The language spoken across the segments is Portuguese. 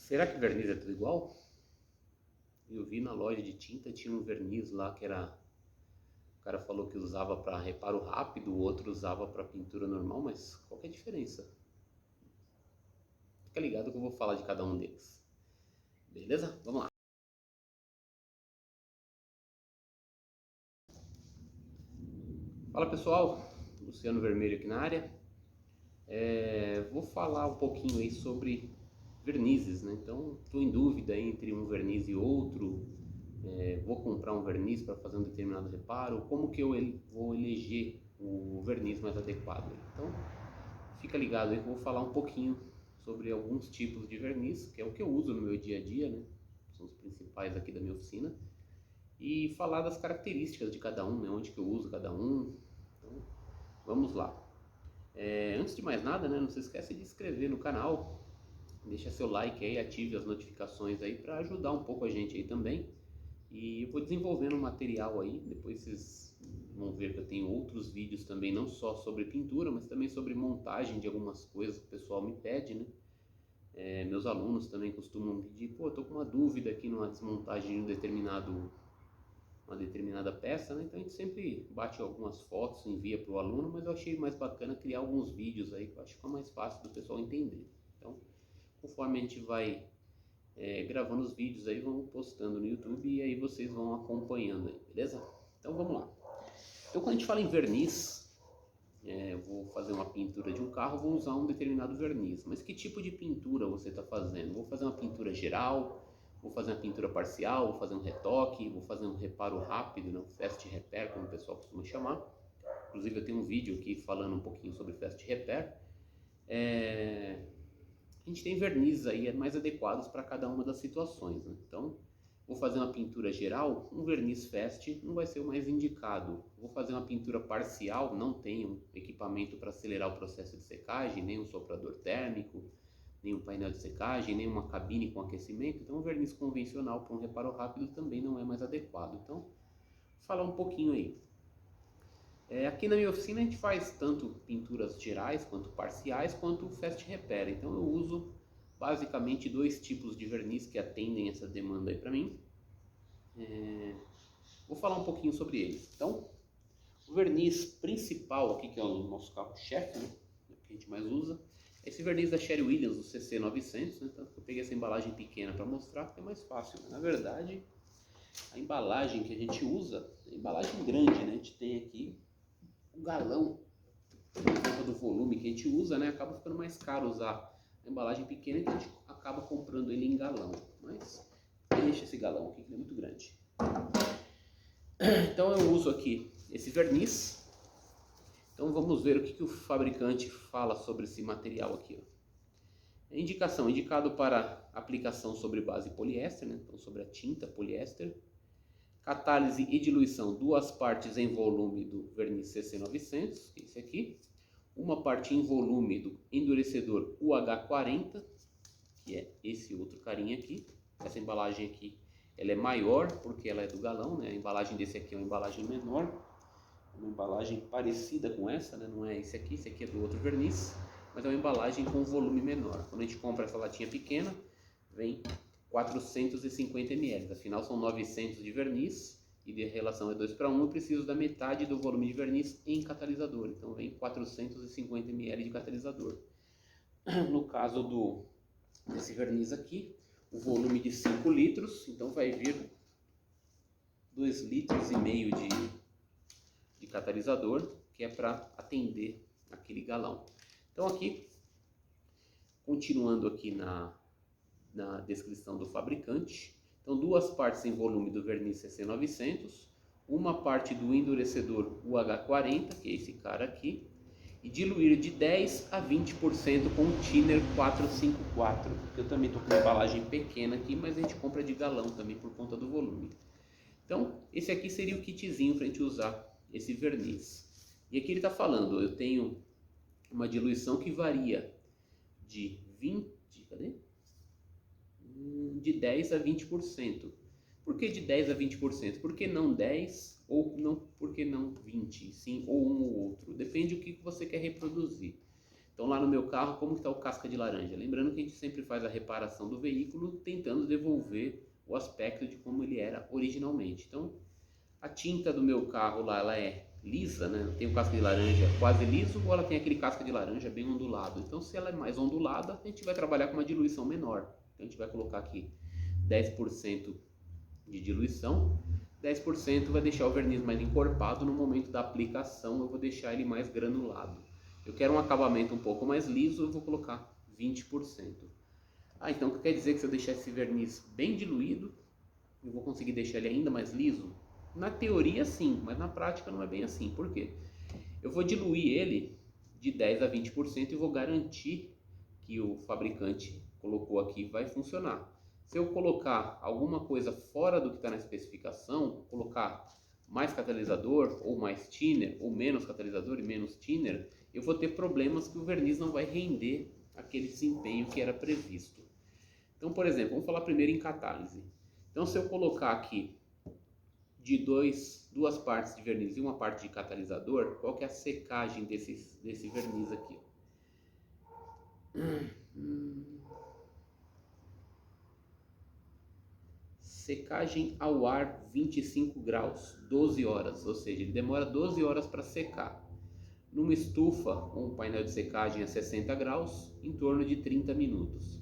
Será que verniz é tudo igual? Eu vi na loja de tinta, tinha um verniz lá que era... O cara falou que usava para reparo rápido, o outro usava para pintura normal, mas qual que é a diferença? Fica ligado que eu vou falar de cada um deles. Beleza? Vamos lá. Fala pessoal, Luciano Vermelho aqui na área. Vou falar um pouquinho aí sobre vernizes, né? Então, estou em dúvida entre um verniz e outro. Vou comprar um verniz para fazer um determinado reparo. Como que eu vou eleger o verniz mais adequado? Então, fica ligado aí que eu vou falar um pouquinho sobre alguns tipos de verniz, que é o que eu uso no meu dia a dia, né? São os principais aqui da minha oficina. E falar das características de cada um, né? Onde que eu uso cada um. Então, vamos lá. Antes de mais nada, né? Não se esquece de se inscrever no canal. Deixa seu like aí, ative as notificações aí para ajudar um pouco a gente aí também. E eu vou desenvolvendo um material aí, depois vocês vão ver que eu tenho outros vídeos também, não só sobre pintura, mas também sobre montagem de algumas coisas que o pessoal me pede, né? Meus alunos também costumam me pedir, pô, eu tô com uma dúvida aqui numa desmontagem de uma determinada peça, né? Então a gente sempre bate algumas fotos, envia para o aluno, mas eu achei mais bacana criar alguns vídeos aí, que eu acho que fica mais fácil do pessoal entender. Então, conforme a gente vai gravando os vídeos aí, vão postando no YouTube e aí vocês vão acompanhando aí, beleza? Então vamos lá. Então quando a gente fala em verniz, eu vou fazer uma pintura de um carro, vou usar um determinado verniz. Mas que tipo de pintura você está fazendo? Vou fazer uma pintura geral, vou fazer uma pintura parcial, vou fazer um retoque, vou fazer um reparo rápido, né? Um fast repair, como o pessoal costuma chamar. Inclusive eu tenho um vídeo aqui falando um pouquinho sobre fast repair. A gente tem vernizes aí mais adequados para cada uma das situações, né? Então, vou fazer uma pintura geral, um verniz fast não vai ser o mais indicado. Vou fazer uma pintura parcial, não tenho equipamento para acelerar o processo de secagem, nem um soprador térmico, nem um painel de secagem, nem uma cabine com aquecimento. Então, um verniz convencional para um reparo rápido também não é mais adequado. Então, vou falar um pouquinho aí. Aqui na minha oficina a gente faz tanto pinturas gerais, quanto parciais, quanto fast repair. Então eu uso basicamente dois tipos de verniz que atendem essa demanda aí para mim. Vou falar um pouquinho sobre eles. Então, o verniz principal aqui, que é o nosso carro-chefe, né, que a gente mais usa, é esse verniz da Sherwin Williams, o CC900, né, tanto que eu peguei essa embalagem pequena para mostrar, porque é mais fácil. Na verdade, a embalagem que a gente usa é embalagem grande, né? A gente tem aqui um galão, por conta do volume que a gente usa, né, acaba ficando mais caro usar a embalagem pequena, então a gente acaba comprando ele em galão, mas deixa esse galão aqui que ele é muito grande. Então eu uso aqui esse verniz. Então vamos ver o que o fabricante fala sobre esse material aqui, ó. Indicação: indicado para aplicação sobre base poliéster, né, então sobre a tinta poliéster. Catálise e diluição, duas partes em volume do verniz CC900, que é esse aqui. Uma parte em volume do endurecedor UH40, que é esse outro carinha aqui. Essa embalagem aqui, ela é maior porque ela é do galão, né? A embalagem desse aqui é uma embalagem menor, uma embalagem parecida com essa, né? Não é esse aqui é do outro verniz, mas é uma embalagem com volume menor. Quando a gente compra essa latinha pequena, vem 450 ml, afinal são 900 de verniz e de relação é 2 para 1, eu preciso da metade do volume de verniz em catalisador, então vem 450 ml de catalisador. No caso desse verniz aqui, o volume de 5 litros, então vai vir 2,5 litros de catalisador, que é para atender aquele galão. Então aqui, continuando aqui na descrição do fabricante, então duas partes em volume do verniz CC900, uma parte do endurecedor UH40, que é esse cara aqui, e diluir de 10 a 20% com o Thinner 454, eu também estou com uma embalagem pequena aqui, mas a gente compra de galão também por conta do volume. Então esse aqui seria o kitzinho para a gente usar esse verniz. E aqui ele está falando, eu tenho uma diluição que varia de 10 a 20%. Por que de 10 a 20%? Por que não 10 ou não, por que não 20? Sim, ou um ou outro. Depende do que você quer reproduzir. Então Então lá no meu carro, como está o casca de laranja? Lembrando que a gente sempre faz a reparação do veículo tentando devolver o aspecto de como ele era originalmente. Então a tinta do meu carro lá, ela é lisa, né? Tem o casca de laranja quase liso ou ela tem aquele casca de laranja bem ondulado. Então se ela é mais ondulada, a gente vai trabalhar com uma diluição menor. Então a gente vai colocar aqui 10% de diluição, 10% vai deixar o verniz mais encorpado. No momento da aplicação eu vou deixar ele mais granulado. Eu quero um acabamento um pouco mais liso, eu vou colocar 20%. Então o que quer dizer que se eu deixar esse verniz bem diluído, eu vou conseguir deixar ele ainda mais liso? Na teoria sim, mas na prática não é bem assim. Por quê? Eu vou diluir ele de 10 a 20% e vou garantir que o fabricante colocou aqui vai funcionar. Se eu colocar alguma coisa fora do que está na especificação, colocar mais catalisador ou mais thinner, ou menos catalisador e menos thinner, eu vou ter problemas que o verniz não vai render aquele desempenho que era previsto. Então, por exemplo, vamos falar primeiro em catálise. Então, se eu colocar aqui de duas partes de verniz e uma parte de catalisador, qual que é a secagem desse verniz aqui? Secagem ao ar 25 graus, 12 horas, ou seja, ele demora 12 horas para secar. Numa estufa ou um painel de secagem a 60 graus, em torno de 30 minutos.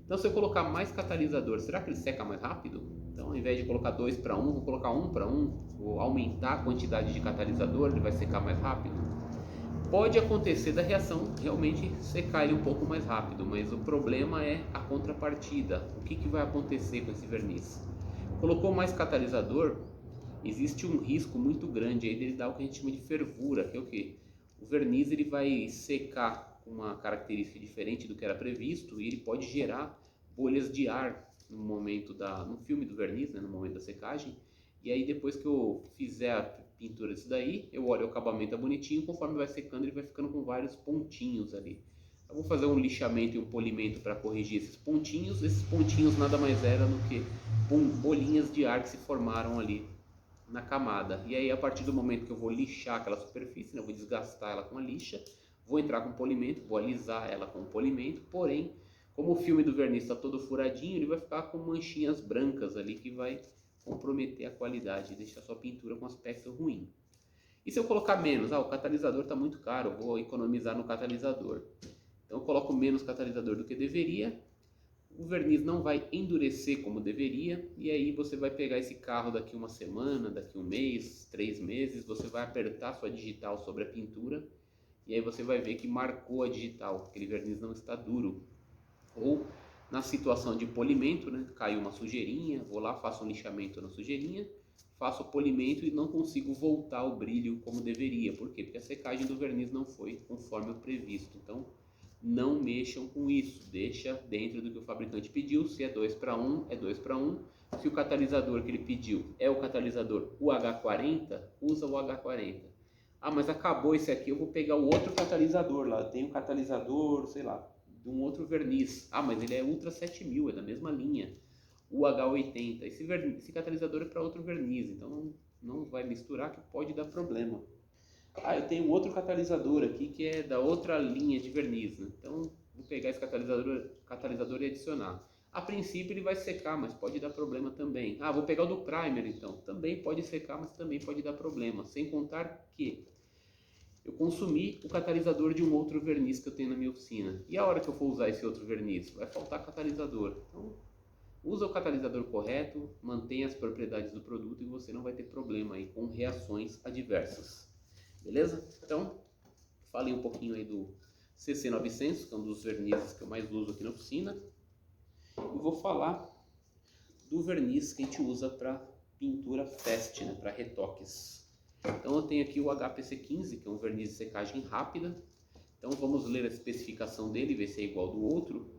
Então se eu colocar mais catalisador, será que ele seca mais rápido? Então ao invés de colocar 2 para 1, vou colocar 1 para 1, vou aumentar a quantidade de catalisador, ele vai secar mais rápido? Pode acontecer da reação realmente secar ele um pouco mais rápido, mas o problema é a contrapartida. O que vai acontecer com esse verniz? Colocou mais catalisador, existe um risco muito grande aí dele dar o que a gente chama de fervura, que é o quê? O verniz ele vai secar com uma característica diferente do que era previsto e ele pode gerar bolhas de ar no filme do verniz, né, no momento da secagem. E aí depois que eu fizer a pintura disso daí, eu olho o acabamento tá bonitinho, conforme vai secando ele vai ficando com vários pontinhos ali. Eu vou fazer um lixamento e um polimento para corrigir esses pontinhos. Esses pontinhos nada mais era do que bolinhas de ar que se formaram ali na camada. E aí a partir do momento que eu vou lixar aquela superfície, né, eu vou desgastar ela com a lixa, vou entrar com polimento, vou alisar ela com polimento, porém, como o filme do verniz está todo furadinho, ele vai ficar com manchinhas brancas ali que vai comprometer a qualidade e deixar sua pintura com aspecto ruim. E se eu colocar menos? O catalisador está muito caro, eu vou economizar no catalisador. Então eu coloco menos catalisador do que deveria, o verniz não vai endurecer como deveria, e aí você vai pegar esse carro daqui uma semana, daqui um mês, 3 meses, você vai apertar sua digital sobre a pintura, e aí você vai ver que marcou a digital, aquele verniz não está duro. Ou na situação de polimento, né, caiu uma sujeirinha, vou lá, faço um lixamento na sujeirinha, faço o polimento e não consigo voltar o brilho como deveria. Por quê? Porque a secagem do verniz não foi conforme o previsto. Então, não mexam com isso, deixa dentro do que o fabricante pediu. Se é 2 para 1, é 2 para 1. Se o catalisador que ele pediu é o catalisador UH40, usa o UH40. Mas acabou esse aqui, eu vou pegar o outro catalisador lá. Tem um catalisador, sei lá, de um outro verniz. Mas ele é Ultra 7000, é da mesma linha. UH80. Esse catalisador é para outro verniz, então não vai misturar que pode dar problema. Eu tenho outro aqui que é da outra linha de verniz, né? Então vou pegar esse catalisador e adicionar. A princípio ele vai secar, mas pode dar problema também. Vou pegar o do primer então. Também pode secar, mas também pode dar problema. Sem contar que eu consumi o catalisador de um outro verniz que eu tenho na minha oficina. E a hora que eu for usar esse outro verniz? Vai faltar catalisador. Então usa o catalisador correto, mantenha as propriedades do produto e você não vai ter problema aí com reações adversas. Beleza? Então, falei um pouquinho aí do CC900, que é um dos vernizes que eu mais uso aqui na oficina. E vou falar do verniz que a gente usa para pintura fast, né, para retoques. Então eu tenho aqui o HPC15, que é um verniz de secagem rápida. Então vamos ler a especificação dele e ver se é igual do outro.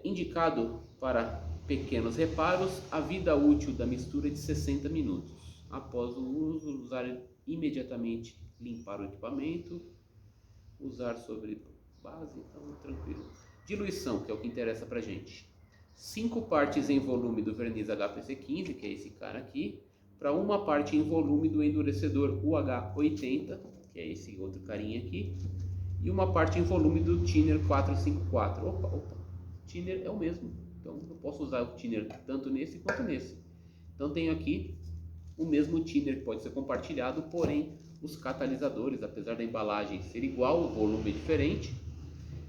Indicado para pequenos reparos, a vida útil da mistura é de 60 minutos. Após o uso, usar imediatamente, limpar o equipamento, usar sobre base, então tranquilo. Diluição, que é o que interessa pra gente. 5 partes em volume do verniz HPC15, que é esse cara aqui, para uma parte em volume do endurecedor UH80, que é esse outro carinha aqui, e uma parte em volume do thinner 454. Opa, o thinner é o mesmo, então eu posso usar o thinner tanto nesse quanto nesse. Então tenho aqui o mesmo thinner que pode ser compartilhado, porém os catalisadores, apesar da embalagem ser igual, o volume é diferente,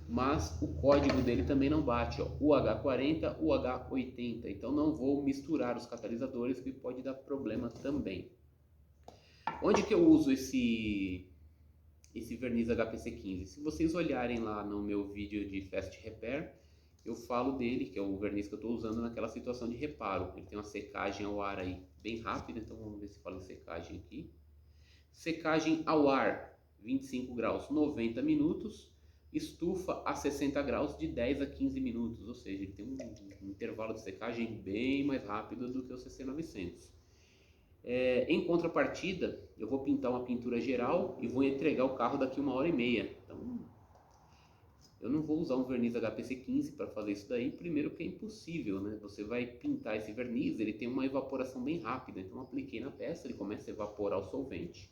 mas o código dele também não bate, ó, UH40, UH80, então não vou misturar os catalisadores, que pode dar problema também. Onde que eu uso esse verniz HPC15? Se vocês olharem lá no meu vídeo de Fast Repair, eu falo dele, que é o verniz que eu estou usando naquela situação de reparo. Ele tem uma secagem ao ar aí bem rápida, então vamos ver se fala em secagem aqui. Secagem ao ar, 25 graus, 90 minutos. Estufa a 60 graus de 10 a 15 minutos, ou seja, ele tem um intervalo de secagem bem mais rápido do que o CC900. Em contrapartida, eu vou pintar uma pintura geral e vou entregar o carro daqui 1h30. Então, eu não vou usar um verniz HPC15 para fazer isso daí, primeiro que é impossível, né? Você vai pintar esse verniz, ele tem uma evaporação bem rápida, então eu apliquei na peça, ele começa a evaporar o solvente.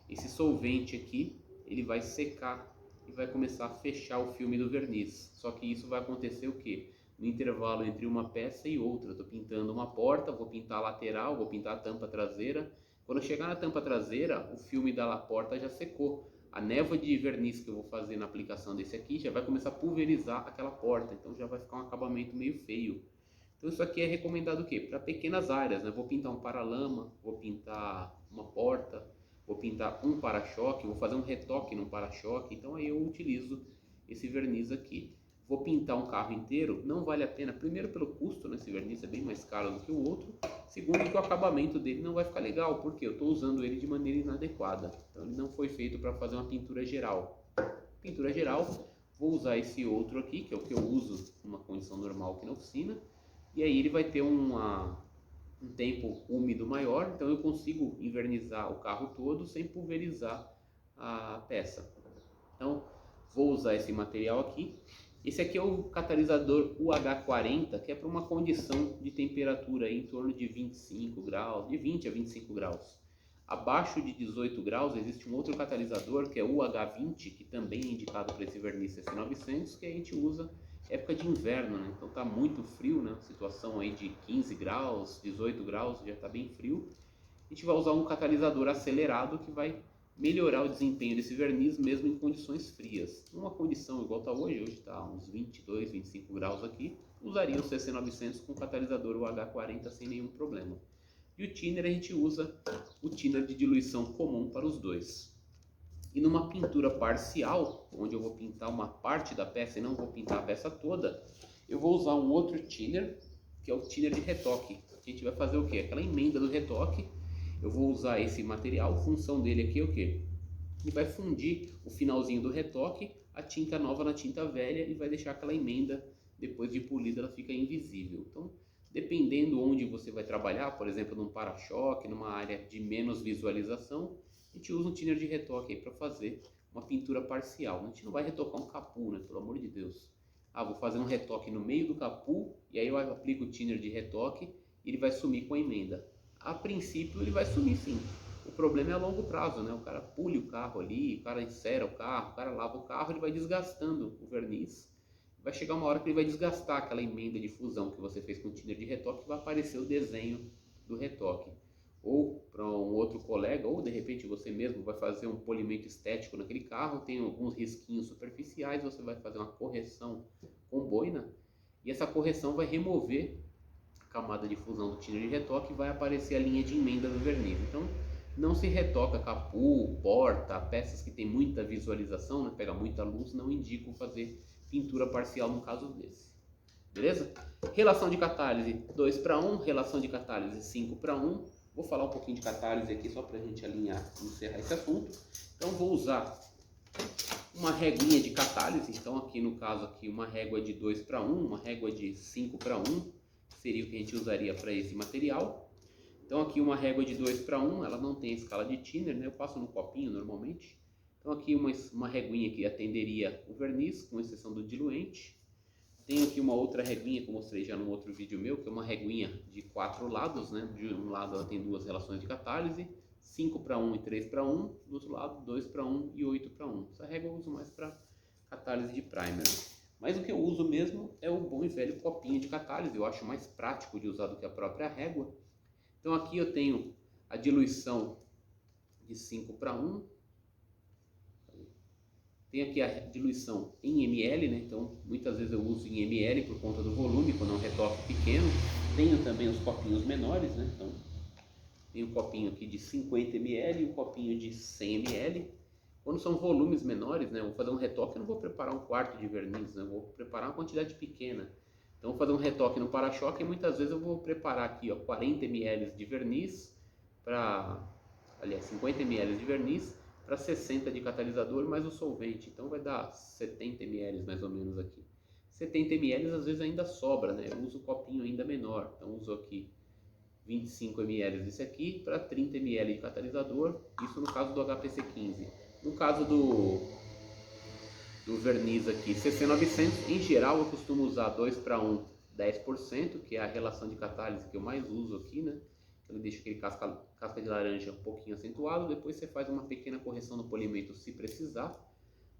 Esse solvente aqui, ele vai secar e vai começar a fechar o filme do verniz. Só que isso vai acontecer o quê? No intervalo entre uma peça e outra. Eu estou pintando uma porta, vou pintar a lateral, vou pintar a tampa traseira. Quando eu chegar na tampa traseira, o filme da porta já secou. A névoa de verniz que eu vou fazer na aplicação desse aqui já vai começar a pulverizar aquela porta, então já vai ficar um acabamento meio feio. Então isso aqui é recomendado o quê? Para pequenas áreas, né? Vou pintar um paralama, vou pintar uma porta, vou pintar um para-choque, vou fazer um retoque no para-choque, então aí eu utilizo esse verniz aqui. Vou pintar um carro inteiro, não vale a pena, primeiro pelo custo, né? Esse verniz é bem mais caro do que o outro, segundo que o acabamento dele não vai ficar legal, porque eu estou usando ele de maneira inadequada, então ele não foi feito para fazer uma pintura geral. Pintura geral, vou usar esse outro aqui, que é o que eu uso numa condição normal aqui na oficina, e aí ele vai ter um tempo úmido maior, então eu consigo invernizar o carro todo sem pulverizar a peça. Então vou usar esse material aqui. Esse aqui é o catalisador UH40, que é para uma condição de temperatura aí em torno de 25 graus, de 20 a 25 graus. Abaixo de 18 graus existe um outro catalisador, que é o UH20, que também é indicado para esse verniz CC900, que a gente usa época de inverno, né? Então tá muito frio, né? Situação aí de 15 graus, 18 graus, já tá bem frio. A gente vai usar um catalisador acelerado que vai melhorar o desempenho desse verniz mesmo em condições frias. Numa condição igual está hoje está uns 22, 25 graus aqui, usaria o CC900 com catalisador UH40 sem nenhum problema. E o thinner a gente usa o thinner de diluição comum para os dois. E numa pintura parcial, onde eu vou pintar uma parte da peça e não vou pintar a peça toda, eu vou usar um outro thinner, que é o thinner de retoque. A gente vai fazer o quê? Aquela emenda do retoque. Eu vou usar esse material, a função dele aqui é o quê? Ele vai fundir o finalzinho do retoque, a tinta nova na tinta velha e vai deixar aquela emenda, depois de polida, ela fica invisível. Então, dependendo onde você vai trabalhar, por exemplo, num para-choque, numa área de menos visualização, a gente usa um thinner de retoque aí para fazer uma pintura parcial. A gente não vai retocar um capu, né? Pelo amor de Deus. Vou fazer um retoque no meio do capu e aí eu aplico o thinner de retoque e ele vai sumir com a emenda. A princípio ele vai sumir sim. O problema é a longo prazo, né? O cara pule o carro ali, o cara encera o carro, o cara lava o carro, ele vai desgastando o verniz. Vai chegar uma hora que ele vai desgastar aquela emenda de fusão que você fez com o thinner de retoque e vai aparecer o desenho do retoque. Ou para um outro colega, ou de repente você mesmo vai fazer um polimento estético naquele carro, tem alguns risquinhos superficiais, você vai fazer uma correção com boina e essa correção vai remover camada de fusão do thinner de retoque e vai aparecer a linha de emenda do verniz. Então não se retoca capu, porta, peças que tem muita visualização, né, pega muita luz, não indico fazer pintura parcial no caso desse. Beleza? Relação de catálise 2:1, relação de catálise 5:1. Vou falar um pouquinho de catálise aqui só para a gente alinhar e encerrar esse assunto. Então vou usar uma réguinha de catálise, então aqui no caso aqui uma régua de 2:1, uma régua de 5:1, seria o que a gente usaria para esse material. Então aqui uma régua de 2:1, ela não tem escala de thinner, né? Eu passo no copinho normalmente. Então aqui uma reguinha que atenderia o verniz, com exceção do diluente. Tenho aqui uma outra reguinha que eu mostrei já no outro vídeo meu, que é uma reguinha de 4 lados, né? De um lado ela tem 2 relações de catálise, 5:1 e 3:1, do outro lado 2:1 e 8:1. Essa régua eu uso mais para catálise de primer. Mas o que eu uso mesmo é o bom e velho copinho de catálise, eu acho mais prático de usar do que a própria régua. Então aqui eu tenho a diluição de 5:1. Tem aqui a diluição em ml, né? Então muitas vezes eu uso em ml por conta do volume, quando é um retoque pequeno. Tenho também os copinhos menores, né? Então tem um copinho aqui de 50 ml e um copinho de 100 ml. Quando são volumes menores, né? Eu vou fazer um retoque, eu não vou preparar 1/4 de verniz, né? Eu vou preparar uma quantidade pequena. Então vou fazer um retoque no para-choque e muitas vezes eu vou preparar aqui, ó, 40 ml de verniz para, aliás, 50 ml de verniz para 60 de catalisador mais o solvente, então vai dar 70 ml mais ou menos aqui. 70 ml às vezes ainda sobra, né? Eu uso um copinho ainda menor, então uso aqui 25 ml desse aqui para 30 ml de catalisador, isso no caso do HPC 15. No caso do verniz aqui, CC900, em geral eu costumo usar 2:1, 10%, que é a relação de catálise que eu mais uso aqui, né? Ele deixa aquele casca de laranja um pouquinho acentuado, depois você faz uma pequena correção no polimento se precisar,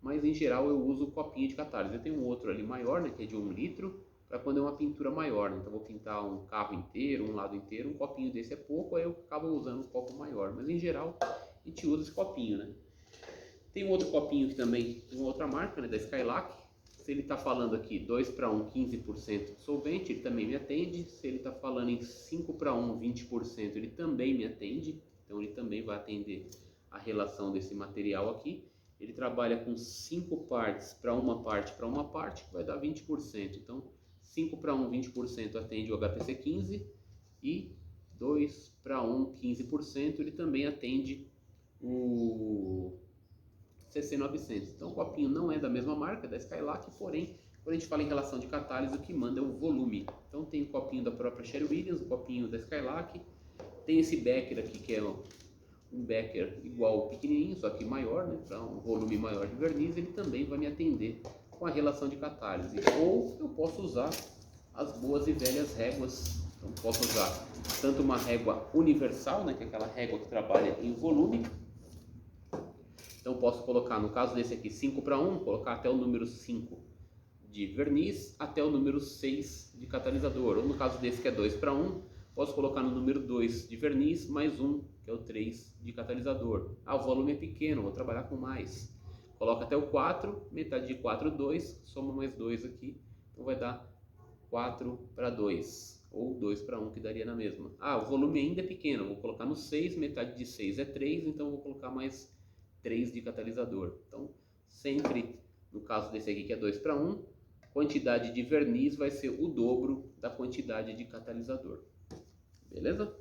mas em geral eu uso o copinho de catálise. Eu tenho um outro ali maior, né, que é de 1 litro, para quando é uma pintura maior, né? Então eu vou pintar um carro inteiro, um lado inteiro, um copinho desse é pouco, aí eu acabo usando um copo maior, mas em geral a gente usa esse copinho, né? Tem um outro copinho que também tem uma outra marca, né, da Skylac. Se ele está falando aqui 2:1, 15% de solvente, ele também me atende. Se ele está falando em 5:1, 20%, ele também me atende. Então ele também vai atender a relação desse material aqui. Ele trabalha com 5 partes para uma parte, que vai dar 20%. Então 5:1, 20% atende o HPC 15 e 2:1, 15% ele também atende o CC900. Então o copinho não é da mesma marca, é da Skylac, porém, quando a gente fala em relação de catálise, o que manda é o volume. Então tem o copinho da própria Sherwin-Williams, o copinho da Skylac, tem esse becker aqui que é um becker igual pequenininho, só que maior, né, para um volume maior de verniz, ele também vai me atender com a relação de catálise. Ou eu posso usar as boas e velhas réguas. Então posso usar tanto uma régua universal, né, que é aquela régua que trabalha em volume. Então posso colocar, no caso desse aqui, 5:1, colocar até o número 5 de verniz, até o número 6 de catalisador. Ou no caso desse que é 2:1, posso colocar no número 2 de verniz, mais 1, que é o 3 de catalisador. Ah, o volume é pequeno, vou trabalhar com mais. Coloca até o 4, metade de 4, 2, soma mais 2 aqui, então vai dar 4:2, ou 2:1, que daria na mesma. Ah, o volume ainda é pequeno, vou colocar no 6, metade de 6 é 3, então vou colocar mais 3 de catalisador. Então, sempre, no caso desse aqui que é 2:1, quantidade de verniz vai ser o dobro da quantidade de catalisador. Beleza?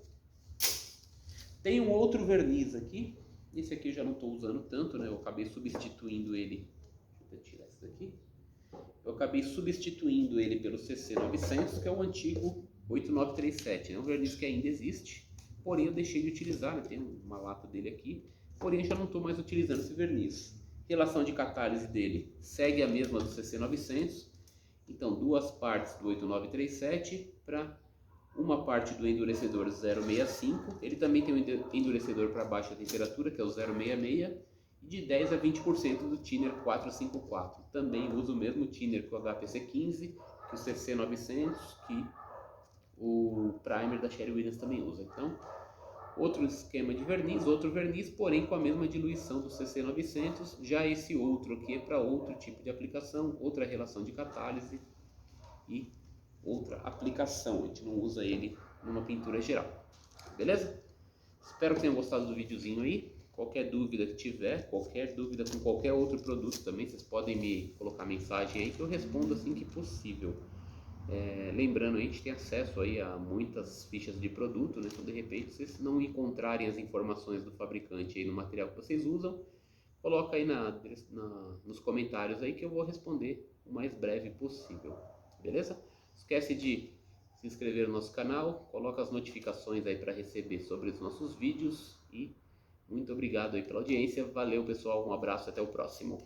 Tem um outro verniz aqui. Esse aqui eu já não estou usando tanto, né? Eu acabei substituindo ele. Deixa eu tirar esse daqui. Eu acabei substituindo ele pelo CC900, que é o antigo 8937. É um verniz que ainda existe, porém eu deixei de utilizar, né? Tem uma lata dele aqui. Porém já não estou mais utilizando esse verniz. Relação de catálise dele segue a mesma do CC900. Então 2 partes do 8937 para uma parte do endurecedor 065. Ele também tem um endurecedor para baixa temperatura, que é o 066. E de 10 a 20% do thinner 454. Também uso o mesmo thinner que o HPC 15, que o CC900, que o primer da Sherwin-Williams também usa. Então, outro esquema de verniz, outro verniz, porém com a mesma diluição do CC900. Já esse outro aqui é para outro tipo de aplicação, outra relação de catálise e outra aplicação. A gente não usa ele numa pintura geral. Beleza? Espero que tenham gostado do videozinho aí. Qualquer dúvida que tiver, qualquer dúvida com qualquer outro produto também, vocês podem me colocar mensagem aí que eu respondo assim que possível. Lembrando, a gente tem acesso aí a muitas fichas de produto, né? Então de repente vocês não encontrarem as informações do fabricante aí no material que vocês usam, coloca aí nos comentários aí que eu vou responder o mais breve possível, beleza? Esquece de se inscrever no nosso canal, coloca as notificações aí para receber sobre os nossos vídeos e muito obrigado aí pela audiência, valeu pessoal, um abraço, até o próximo.